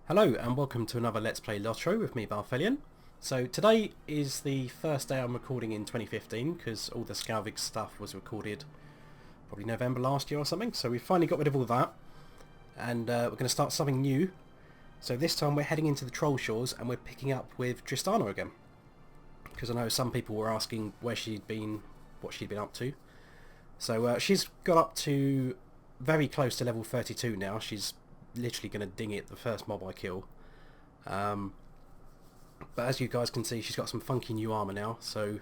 Hello and welcome to another Let's Play LOTRO with me, Balthelion. So today is the first day I'm recording in 2015 because all the Scalvig stuff was recorded probably November last year or something. So we finally got rid of all that and we're going to start something new. So this time we're heading into the Trollshaws and we're picking up with Trystana again. Because I know some people were asking where she'd been, what she'd been up to. So she's got up to very close to level 32 now. She's literally going to ding it the first mob I kill. But as you guys can see, she's got some funky new armour now, so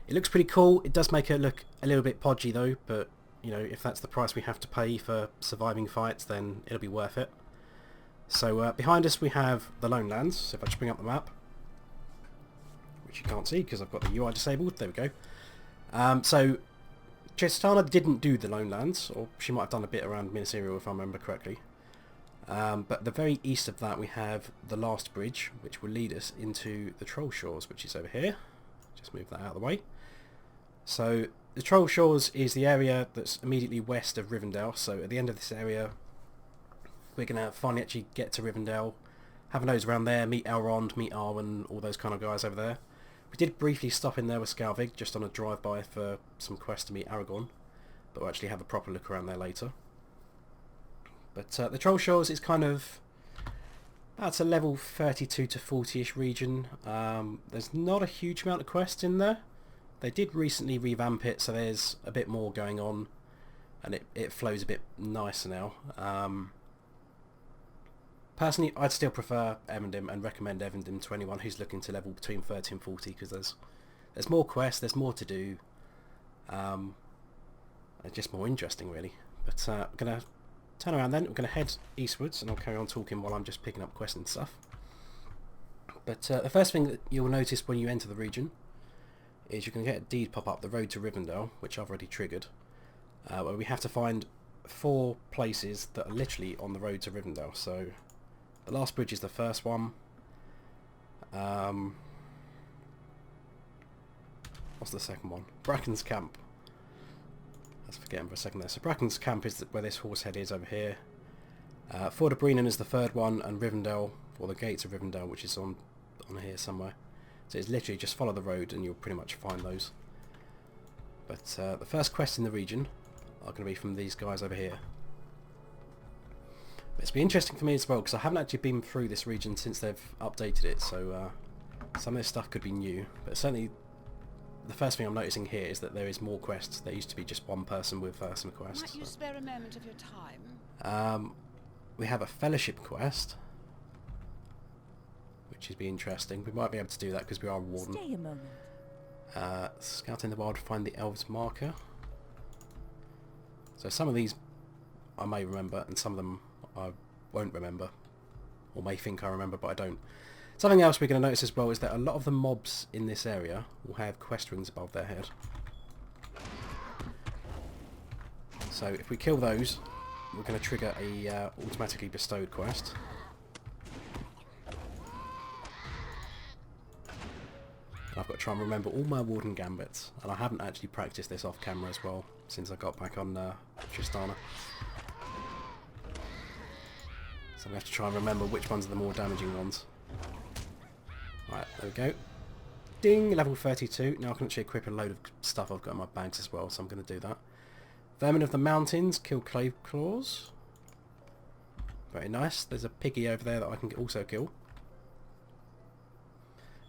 it looks pretty cool. It does make her look a little bit podgy though, but you know, if that's the price we have to pay for surviving fights, then it'll be worth it. So behind us we have the Lone Lands. So if I just bring up the map, which you can't see because I've got the UI disabled, there we go. So Trystana didn't do the Lone Lands, or she might have done a bit around Minas Ithil if I remember correctly. But at the very east of that we have the last bridge, which will lead us into the Trollshaws, which is over here. Just move that out of the way. So the Trollshaws is the area that's immediately west of Rivendell. So at the end of this area we're going to finally actually get to Rivendell, have a nose around there, meet Elrond, meet Arwen, all those kind of guys over there. We did briefly stop in there with Scalvig, just on a drive-by for some quests to meet Aragorn, but we'll actually have a proper look around there later. But the Trollshaws is kind of, that's a level 32 to 40ish region. There's not a huge amount of quests in there. They did recently revamp it, so there's a bit more going on, and it flows a bit nicer now. Personally, I'd still prefer Evendim and recommend Evendim to anyone who's looking to level between 30 and 40, because there's more quests, there's more to do. It's just more interesting really. But I'm going to turn around then, we're going to head eastwards and I'll carry on talking while I'm just picking up quests and stuff. But the first thing that you'll notice when you enter the region is you're going to get a deed pop up, the road to Rivendell, which I've already triggered, where we have to find 4 places that are literally on the road to Rivendell. So the last bridge is the first one. What's the second one? Bracken's Camp. Let's forget him for a second there. So Bracken's Camp is where this horsehead is over here. Ford of Brennan is the third one, and Rivendell, or the gates of Rivendell, which is on here somewhere. So it's literally just follow the road and you'll pretty much find those. But the first quest in the region are going to be from these guys over here. But it's been interesting for me as well, because I haven't actually been through this region since they've updated it, so some of this stuff could be new. But certainly the first thing I'm noticing here is that there is more quests. There used to be just one person with some quests. Might you spare a moment of your time? We have a fellowship quest, which would be interesting. We might be able to do that because we are a warden. Stay a moment. Scout in the wild to find the elves marker. So some of these I may remember and some of them I won't remember, or may think I remember but I don't. Something else we're going to notice as well is that a lot of the mobs in this area will have quest rings above their head. So if we kill those, we're going to trigger a automatically bestowed quest. And I've got to try and remember all my Warden Gambits, and I haven't actually practiced this off camera as well since I got back on Trystana. So I'm going to have to try and remember which ones are the more damaging ones. Right, there we go. Ding! Level 32. Now I can actually equip a load of stuff I've got in my bags as well, so I'm going to do that. Vermin of the Mountains, kill clave claws. Very nice. There's a piggy over there that I can also kill.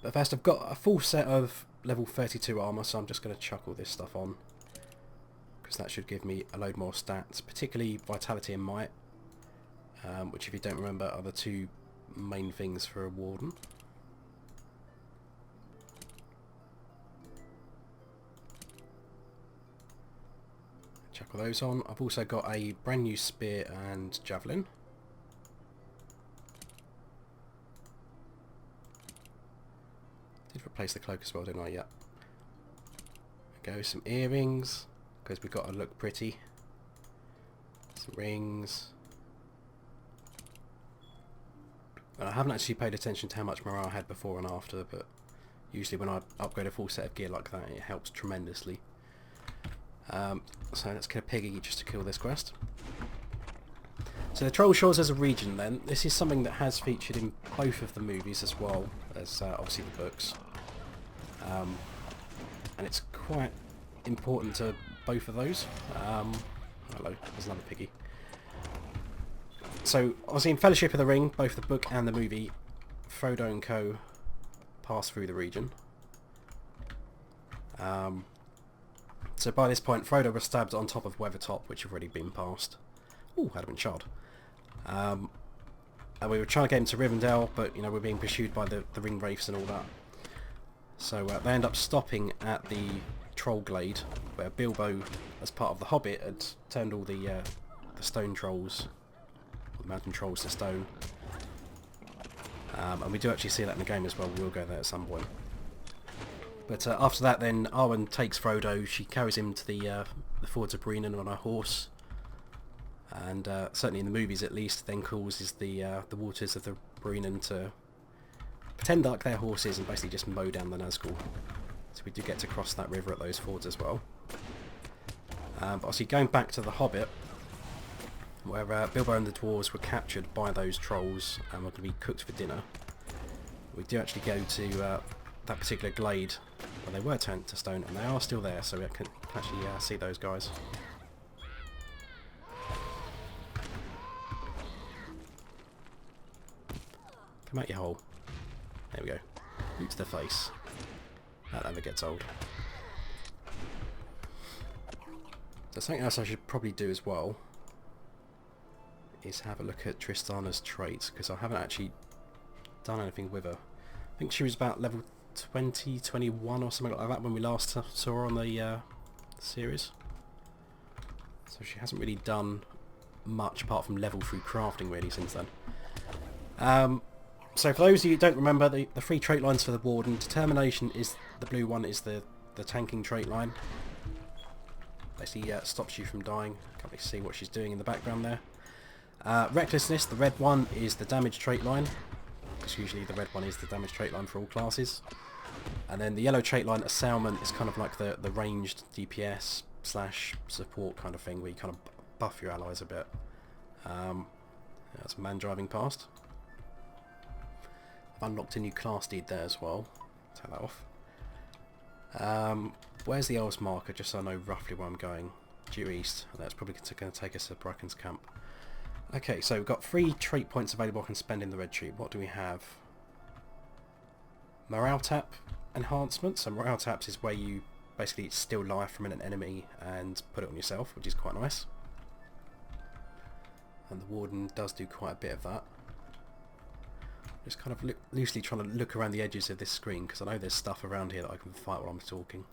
But first I've got a full set of level 32 armour, so I'm just going to chuck all this stuff on, because that should give me a load more stats, particularly Vitality and Might, which if you don't remember are the 2 main things for a Warden. Chuck all those on. I've also got a brand new spear and javelin. Did replace the cloak as well, didn't I? Yeah. There we go, some earrings, because we've got to look pretty. Some rings. I haven't actually paid attention to how much morale I had before and after, but usually when I upgrade a full set of gear like that, it helps tremendously. So let's kill a piggy just to kill this quest. So the Trollshaws as a region then, this is something that has featured in both of the movies as well as obviously the books. And it's quite important to both of those. Hello, there's another piggy. So obviously in Fellowship of the Ring, both the book and the movie, Frodo and co pass through the region. So by this point Frodo was stabbed on top of Weathertop, which had already been passed. Ooh, had been shot. And we were trying to get him to Rivendell, but you know, we're being pursued by the ring wraiths and all that. So they end up stopping at the Troll Glade, where Bilbo, as part of the Hobbit, had turned all the stone trolls, the mountain trolls, to stone. And we do actually see that in the game as well. We'll go there at some point. But after that, then Arwen takes Frodo. She carries him to the fords of Breenan on a horse, and certainly in the movies at least, then causes the waters of the Breenan to pretend like they're horses and basically just mow down the Nazgul. So we do get to cross that river at those fords as well. But obviously going back to the Hobbit, where Bilbo and the dwarves were captured by those trolls and were going to be cooked for dinner, we do actually go to that particular glade where they were turned to stone, and they are still there, so we can actually see those guys. Come out your hole. There we go. Boot to the face. That never gets old. So something else I should probably do as well is have a look at Trystana's traits, because I haven't actually done anything with her. I think she was about level 20, 21 or something like that when we last saw her on the series. So she hasn't really done much apart from level through crafting really since then. So for those of you who don't remember, the three trait lines for the Warden, Determination is the blue one, is the tanking trait line. Basically stops you from dying. Can't really see what she's doing in the background there. Recklessness, the red one, is the damage trait line, because usually the red one is the damage trait line for all classes. And then the yellow trait line, Assailment, is kind of like the ranged DPS / support kind of thing, where you kind of buff your allies a bit. That's man driving past. I've unlocked a new class deed there as well. Take that off. Where's the Elves marker, just so I know roughly where I'm going? Due east. And that's probably going to take us to Bracken's camp. Okay, so we've got 3 trait points available I can spend in the red tree. What do we have? Morale tap enhancement. So morale taps is where you basically steal life from an enemy and put it on yourself, which is quite nice. And the Warden does do quite a bit of that. Just kind of loosely trying to look around the edges of this screen, because I know there's stuff around here that I can fight while I'm talking.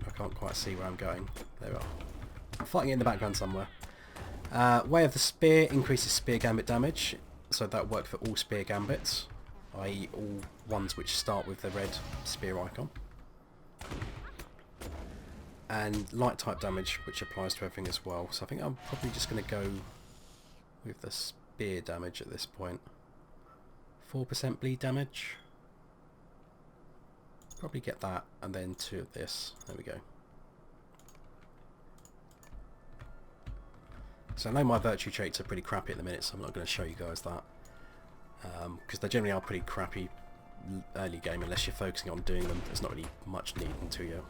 I can't quite see where I'm going. There we are. I'm fighting it in the background somewhere. Way of the Spear increases spear gambit damage, so that worked for all spear gambits, i.e. all ones which start with the red spear icon. And light type damage, which applies to everything as well. So I think I'm probably just going to go with the spear damage at this point. 4% bleed damage. Probably get that, and then 2 of this. There we go. So I know my virtue traits are pretty crappy at the minute, so I'm not going to show you guys that. Because they generally are pretty crappy early game, unless you're focusing on doing them. There's not really much need until you're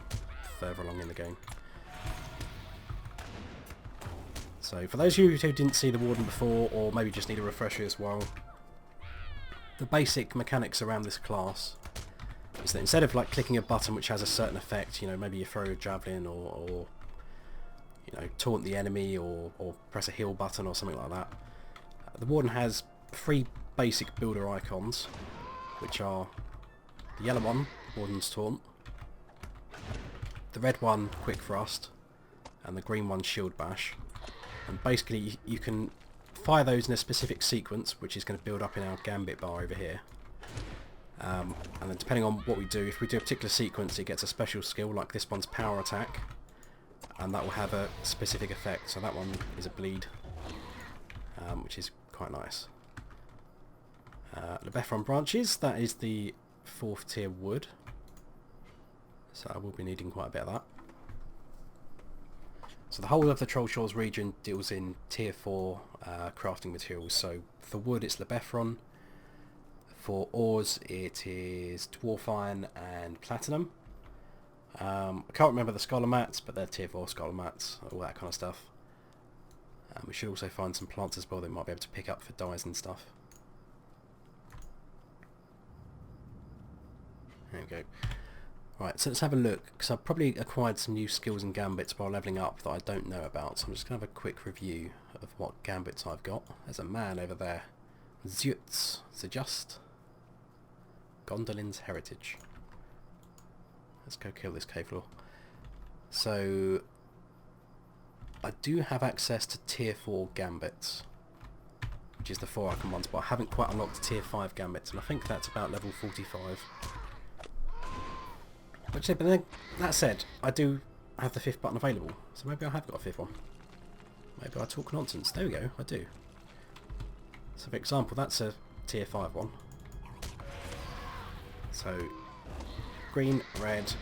further along in the game. So for those of you who didn't see the Warden before, or maybe just need a refresher as well, the basic mechanics around this class is that instead of like clicking a button which has a certain effect, you know, maybe you throw a javelin or you know, taunt the enemy or press a heal button or something like that, the Warden has 3 basic builder icons, which are the yellow one, Warden's Taunt, the red one, Quick Thrust, and the green one, Shield Bash. And basically you can fire those in a specific sequence, which is going to build up in our Gambit bar over here. And then depending on what we do, if we do a particular sequence, it gets a special skill, like this one's Power Attack, and that will have a specific effect. So that one is a bleed, which is quite nice. The Bethron Branches, that is the 4th tier wood, so I will be needing quite a bit of that. So the whole of the Trollshaws region deals in tier 4 crafting materials. So for wood it's Lebethron, for ores it is dwarf iron and platinum. I can't remember the scholar mats, but they're tier 4 scholar mats, all that kind of stuff. We should also find some plants as well that we might be able to pick up for dyes and stuff. There we go. Right, so let's have a look, because I've probably acquired some new skills and gambits while levelling up that I don't know about, so I'm just going to have a quick review of what gambits I've got. There's a man over there. Zutz, Just Gondolin's Heritage. Let's go kill this cave floor. So I do have access to tier 4 gambits, which is the 4 icon ones, but I haven't quite unlocked tier 5 gambits, and I think that's about level 45. But then, that said, I do have the 5th button available, so maybe I have got a 5th one. Maybe I talk nonsense. There we go, I do. So for example, that's a tier 5 one. So green, red,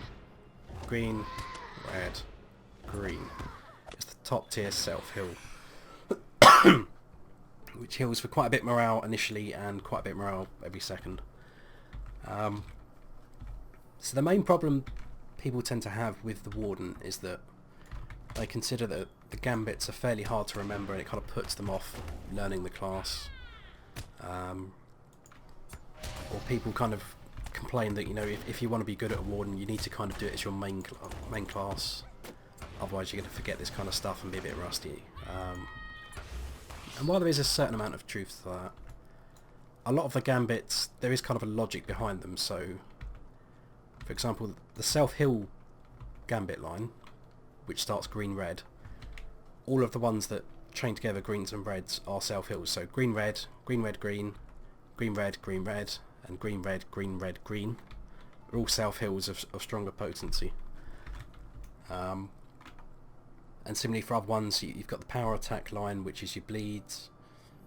green, red, green. It's the top tier self-heal, which heals for quite a bit morale initially and quite a bit morale every second. So the main problem people tend to have with the Warden is that they consider that the gambits are fairly hard to remember, and it kind of puts them off learning the class. Or people kind of complain that, you know, if you want to be good at a Warden, you need to kind of do it as your main class. Otherwise you're going to forget this kind of stuff and be a bit rusty. And while there is a certain amount of truth to that, a lot of the gambits, there is kind of a logic behind them. So for example, the self-heal gambit line, which starts green-red, all of the ones that chain together greens and reds are self-heals. So green-red, green-red, green, green-red, green-red, and green-red, green-red, green are all self-heals of stronger potency. And similarly for other ones, you've got the power attack line, which is your bleeds.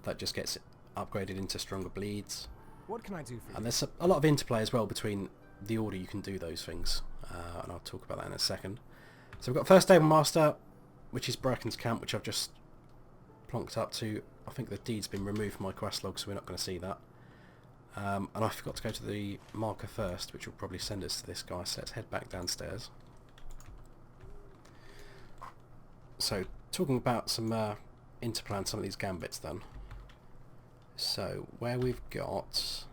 That just gets upgraded into stronger bleeds. What can I do for you? And there's a lot of interplay as well between the order you can do those things, and I'll talk about that in a second. So we've got First Stable Master, which is Bracken's Camp, which I've just plonked up to. I think the deed's been removed from my quest log, so we're not going to see that. And I forgot to go to the marker first, which will probably send us to this guy, so let's head back downstairs. So, talking about some interplay on some of these gambits then. So, where we've got...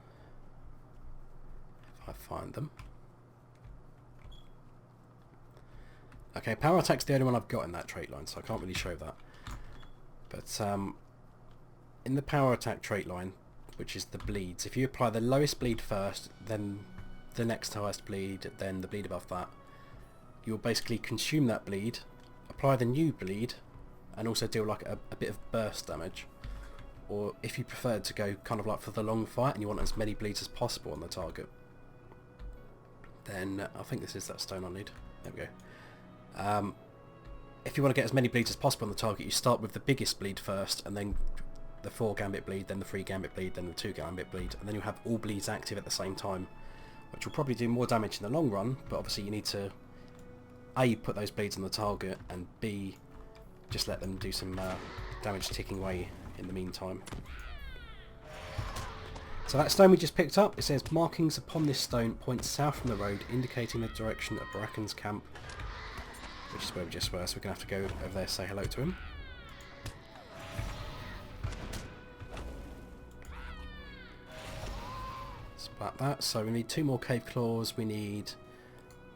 I find them. Okay, power attack's the only one I've got in that trait line, so I can't really show that. But in the power attack trait line, which is the bleeds, if you apply the lowest bleed first, then the next highest bleed, then the bleed above that, you'll basically consume that bleed, apply the new bleed, and also deal like a bit of burst damage. Or if you prefer to go kind of like for the long fight and you want as many bleeds as possible on the target, then I think this is that stone I need. There we go. If you want to get as many bleeds as possible on the target, you start with the biggest bleed first, and then the 4 gambit bleed, then the 3 gambit bleed, then the 2 gambit bleed, and then you'll have all bleeds active at the same time, which will probably do more damage in the long run, but obviously you need to A, put those bleeds on the target, and B, just let them do some damage ticking away in the meantime. So that stone we just picked up, it says markings upon this stone point south from the road, indicating the direction of Bracken's Camp, which is where we just were, so we're going to have to go over there and say hello to him. It's about that. So we need 2 more cave claws, we need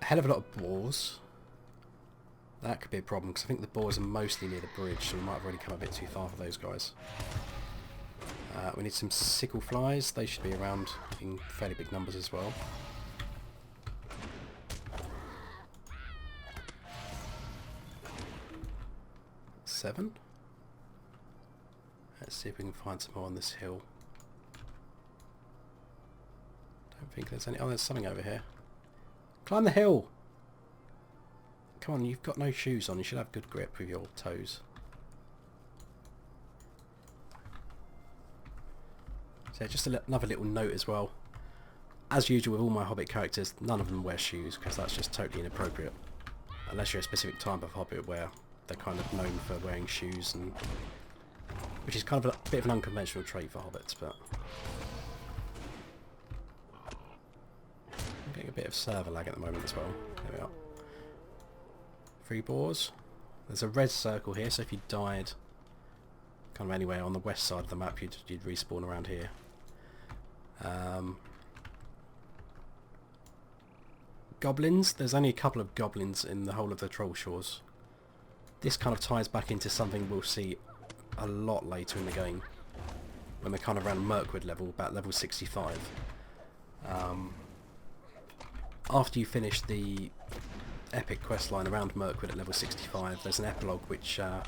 a hell of a lot of boars. That could be a problem, because I think the boars are mostly near the bridge, so we might have already come a bit too far for those guys. We need some sickle flies, they should be around in fairly big numbers as well. Seven. Let's see if we can find some more on this hill. Don't think there's any... Oh, there's something over here. Climb the hill! Come on, you've got no shoes on, you should have good grip with your toes. So just another little note as well. As usual with all my Hobbit characters, none of them wear shoes, because that's just totally inappropriate. Unless you're a specific type of Hobbit where they're kind of known for wearing shoes, and which is kind of a bit of an unconventional trait for hobbits, but I'm getting a bit of server lag at the moment as well. There we are. 3 boars. There's a red circle here, so if you died kind of anywhere on the west side of the map, you'd respawn around here. Goblins. There's only a couple of goblins in the whole of the Trollshaws. This kind of ties back into something we'll see a lot later in the game, when we're kind of around Mirkwood level, about level 65. After you finish the epic quest line around Mirkwood at level 65, there's an epilogue which I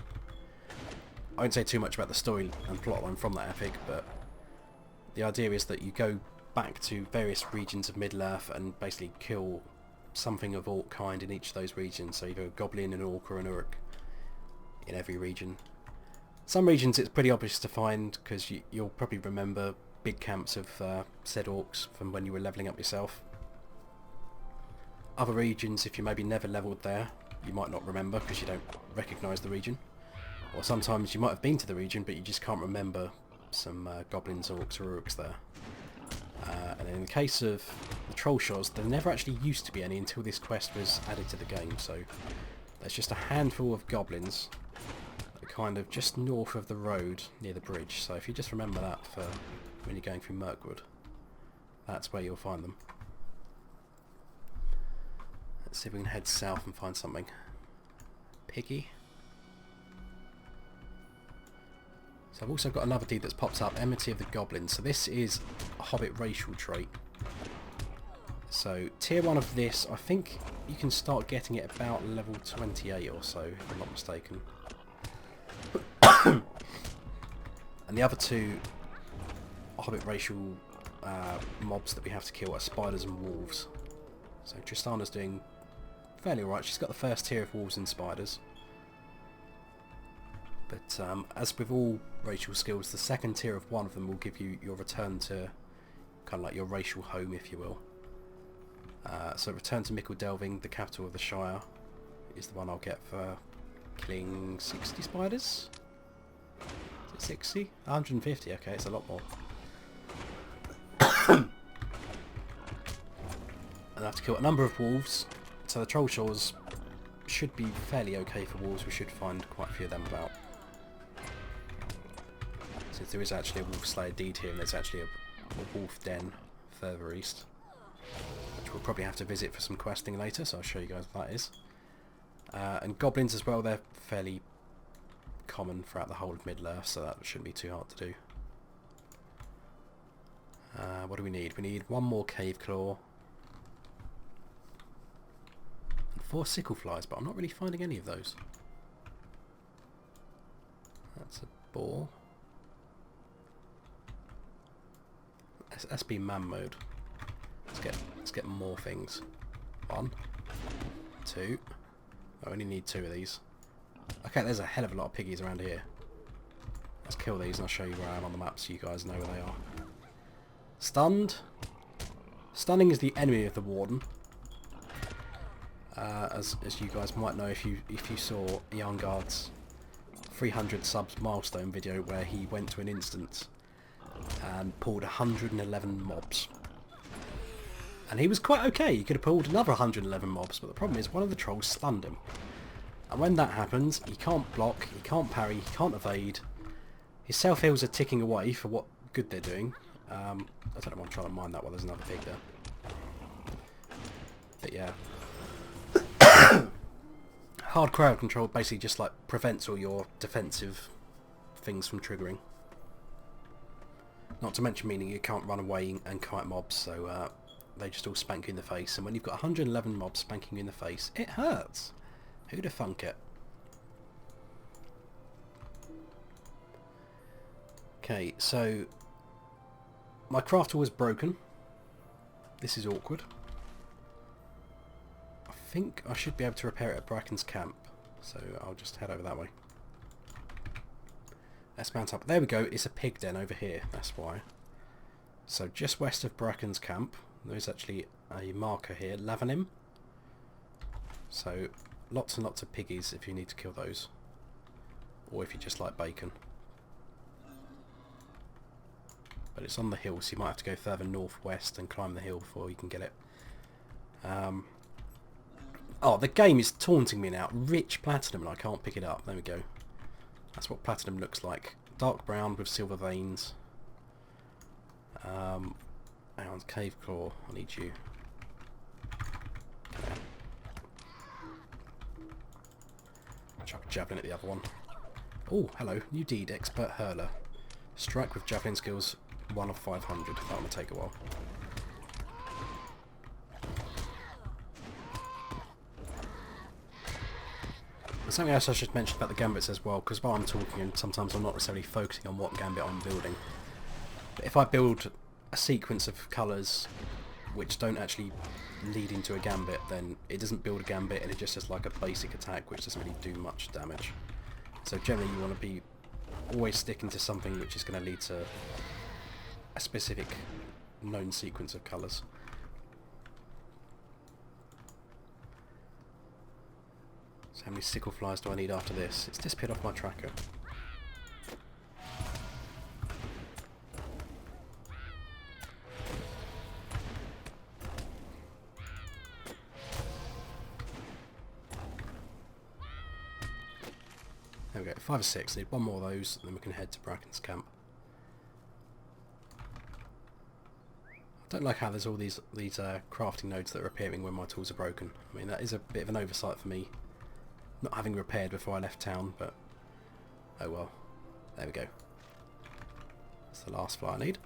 won't say too much about the story and plotline from that epic, but the idea is that you go back to various regions of Middle-earth and basically kill something of orc kind in each of those regions, so either a goblin, an orc or an uruk in every region. Some regions it's pretty obvious to find, because you'll probably remember big camps of said orcs from when you were levelling up yourself. Other regions, if you maybe never levelled there, you might not remember because you don't recognise the region. Or sometimes you might have been to the region but you just can't remember some goblins, orcs or uruks there. And in the case of the Trollshaws, there never actually used to be any until this quest was added to the game, so there's just a handful of goblins that are kind of just north of the road near the bridge, so if you just remember that for when you're going through Mirkwood, that's where you'll find them. Let's see if we can head south and find something. Piggy. So I've also got another deed that's popped up, Enmity of the Goblins. So this is a Hobbit racial trait. So tier 1 of this, I think you can start getting it about level 28 or so, if I'm not mistaken. And the other 2 Hobbit racial mobs that we have to kill are spiders and wolves. So Trystana's doing fairly alright. She's got the first tier of wolves and spiders. But as with all racial skills, the second tier of one of them will give you your return to kind of like your racial home, if you will. So return to Mickle Delving, the capital of the Shire, is the one I'll get for killing 60 spiders? Is it 60? 150, okay, it's a lot more. And I have to kill a number of wolves, so the Trollshaws should be fairly okay for wolves. We should find quite a few of them about. Since there is actually a wolf slayer deed here, and there's actually a wolf den further east, which we'll probably have to visit for some questing later, so I'll show you guys what that is. And goblins as well, they're fairly common throughout the whole of Middle-earth, so that shouldn't be too hard to do. What do we need? We need 1 more cave claw. And 4 sickle flies, but I'm not really finding any of those. That's a boar. SB man mode. Let's get more things. 1, 2. I only need 2 of these. Okay, there's a hell of a lot of piggies around here. Let's kill these and I'll show you where I am on the map so you guys know where they are. Stunned. Stunning is the enemy of the Warden. As you guys might know if you saw Yarngard's 300 subs milestone video where he went to an instance and pulled 111 mobs. And he was quite okay. He could have pulled another 111 mobs, but the problem is one of the trolls stunned him. And when that happens, he can't block, he can't parry, he can't evade. His self-heals are ticking away for what good they're doing. I don't know why I'm trying to mine that while there's another pig there. But yeah. Hard crowd control basically just like prevents all your defensive things from triggering. Not to mention meaning you can't run away and kite mobs, so they just all spank you in the face. And when you've got 111 mobs spanking you in the face, it hurts. Who'd have thunk it? Okay, so my crafter was broken. This is awkward. I think I should be able to repair it at Bracken's camp, so I'll just head over that way. Let's mount up. There we go, it's a pig den over here, that's why. So just west of Bracken's camp, there is actually a marker here, Lavanim. So lots and lots of piggies if you need to kill those. Or if you just like bacon. But it's on the hill, so you might have to go further northwest and climb the hill before you can get it. Oh, the game is taunting me now. Rich platinum, and I can't pick it up. There we go. That's what platinum looks like. Dark brown with silver veins. Hang on, cave claw. I need you. Okay. Chuck a javelin at the other one. Oh, hello. New deed, expert hurler. Strike with javelin skills 1 of 500. That will take a while. There's something else I should mention about the gambits as well, because while I'm talking, and sometimes I'm not necessarily focusing on what gambit I'm building. But if I build a sequence of colours which don't actually lead into a gambit, then it doesn't build a gambit, and it just has like a basic attack which doesn't really do much damage. So generally you want to be always sticking to something which is going to lead to a specific known sequence of colours. So how many sickle flies do I need after this? It's disappeared off my tracker. There we go, 5 or 6. Need one more of those, and then we can head to Bracken's camp. I don't like how there's all these crafting nodes that are appearing when my tools are broken. I mean, that is a bit of an oversight for me, not having repaired before I left town, but oh well. There we go. That's the last fly I need.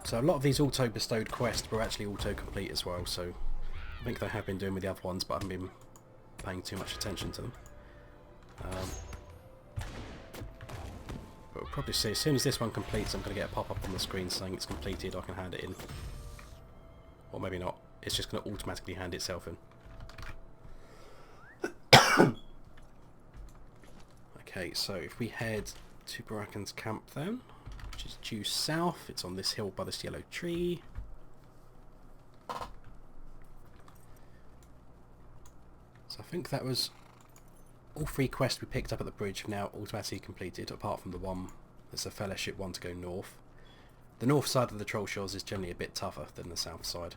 So a lot of these auto-bestowed quests were actually auto-complete as well, so I think they have been doing with the other ones, but I haven't been paying too much attention to them. But we'll probably see, as soon as this one completes, I'm going to get a pop-up on the screen saying it's completed. I can hand it in. Or maybe not. It's just going to automatically hand itself in. Okay, so if we head to Bracken's camp then, which is due south, it's on this hill by this yellow tree. So I think that was all 3 quests we picked up at the bridge have now automatically completed, apart from the one that's a fellowship one to go north. The north side of the Trollshaws is generally a bit tougher than the south side,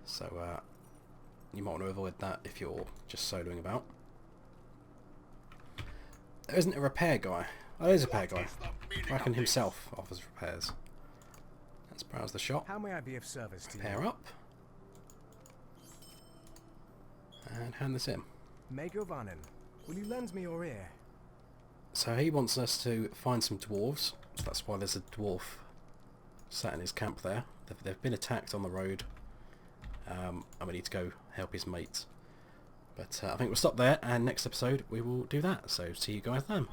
so you might want to avoid that if you're just soloing about. There isn't a repair guy. Oh, there's a repair guy. Bracken himself offers repairs. Let's browse the shop. How may I be of service to you? Repair up. And hand this in. Mago Varnin, will you lend me your ear? So he wants us to find some dwarves. So that's why there's a dwarf sat in his camp there. They've been attacked on the road. And we need to go help his mates. But I think we'll stop there, and next episode we will do that. So see you guys then.